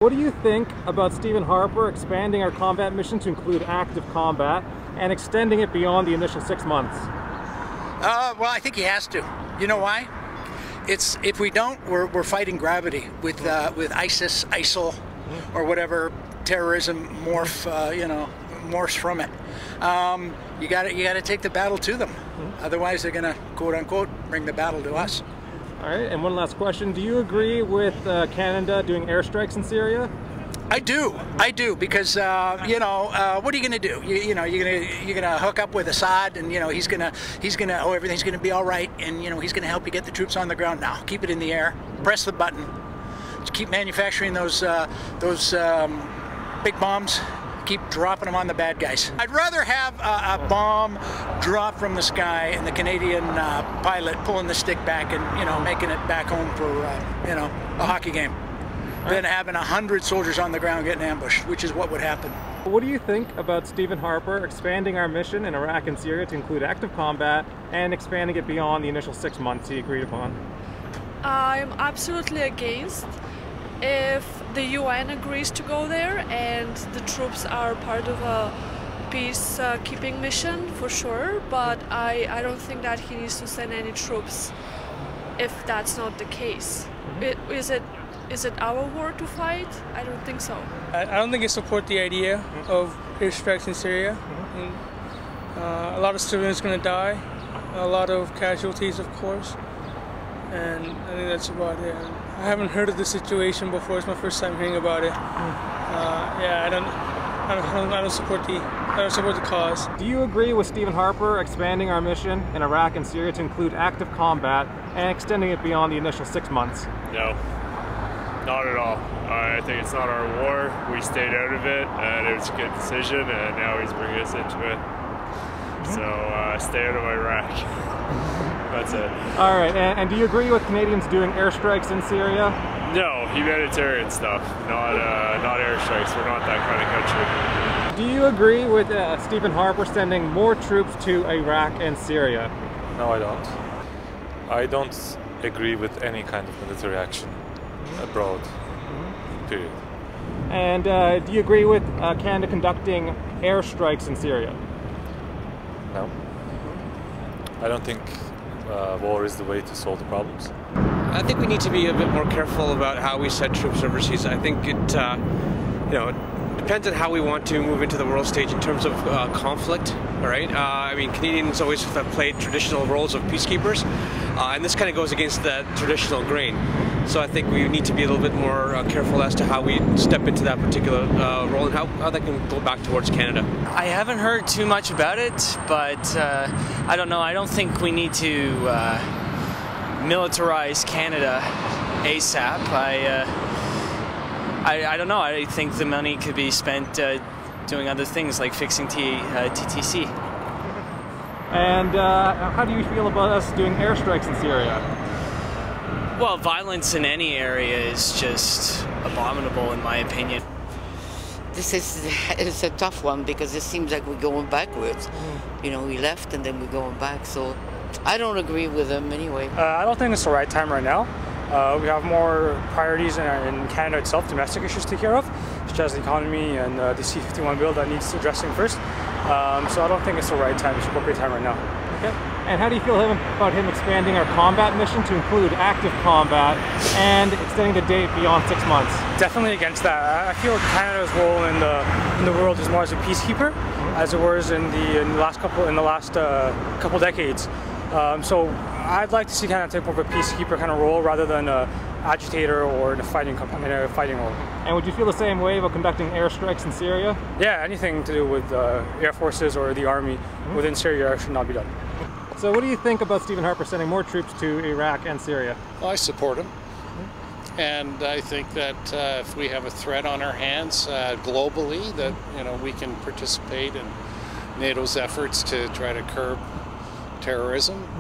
What do you think about Stephen Harper expanding our combat mission to include active combat and extending it beyond the initial 6 months? Well, I think he has to. You know why? If we don't, we're fighting gravity with ISIS, ISIL, or whatever terrorism morphs from it. You got to take the battle to them. Otherwise, they're gonna quote unquote bring the battle to us. All right, and one last question. Do you agree with Canada doing airstrikes in Syria? I do, because what are you gonna do? You're gonna hook up with Assad, and he's gonna everything's gonna be all right, and he's gonna help you get the troops on the ground. Now, keep it in the air, press the button, just keep manufacturing those big bombs. Keep dropping them on the bad guys. I'd rather have a bomb drop from the sky and the Canadian pilot pulling the stick back and making it back home for a hockey game than having 100 soldiers on the ground getting ambushed, which is what would happen. What do you think about Stephen Harper expanding our mission in Iraq and Syria to include active combat and expanding it beyond the initial 6 months he agreed upon? I'm absolutely against. If the UN agrees to go there and the troops are part of a peacekeeping mission, for sure, but I don't think that he needs to send any troops if that's not the case. Is it our war to fight? I don't think so. I don't think I support the idea of airstrikes in Syria. A lot of civilians are going to die, a lot of casualties, of course, and I think that's about it. I haven't heard of the situation before. It's my first time hearing about it. Yeah, I don't support the cause. Do you agree with Stephen Harper expanding our mission in Iraq and Syria to include active combat and extending it beyond the initial 6 months? No, not at all. I think it's not our war. We stayed out of it, and it was a good decision, and now he's bringing us into it. So stay out of Iraq. That's it. All right, and do you agree with Canadians doing airstrikes in Syria? No, humanitarian stuff, not airstrikes. We're not that kind of country. Do you agree with Stephen Harper sending more troops to Iraq and Syria? No, I don't. I don't agree with any kind of military action abroad, period. And do you agree with Canada conducting airstrikes in Syria? No. I don't think war is the way to solve the problems. I think we need to be a bit more careful about how we send troops overseas. I think it depends on how we want to move into the world stage in terms of conflict. All right. I mean, Canadians always have played traditional roles of peacekeepers, and this kind of goes against that traditional grain. So I think we need to be a little bit more careful as to how we step into that particular role and how that can go back towards Canada. I haven't heard too much about it, but I don't know. I don't think we need to militarize Canada ASAP. I don't know. I think the money could be spent doing other things like fixing TTC. And how do you feel about us doing airstrikes in Syria? Well, violence in any area is just abominable, in my opinion. This is a tough one because it seems like we're going backwards. We left and then we're going back. So I don't agree with them anyway. I don't think it's the right time right now. We have more priorities in Canada itself, domestic issues to take care of, such as the economy and the C-51 bill that needs addressing first. So I don't think it's the right time. It's the appropriate time right now. Okay. And how do you feel about him expanding our combat mission to include active combat and extending the date beyond 6 months? Definitely against that. I feel Canada's role in the world is more as a peacekeeper, as it was in the last couple decades. So I'd like to see Canada take more of a peacekeeper kind of role rather than an agitator or in a fighting role. And would you feel the same way about conducting airstrikes in Syria? Yeah, anything to do with air forces or the army within Syria should not be done. So what do you think about Stephen Harper sending more troops to Iraq and Syria? Well, I support him. And I think that if we have a threat on our hands globally, that we can participate in NATO's efforts to try to curb terrorism.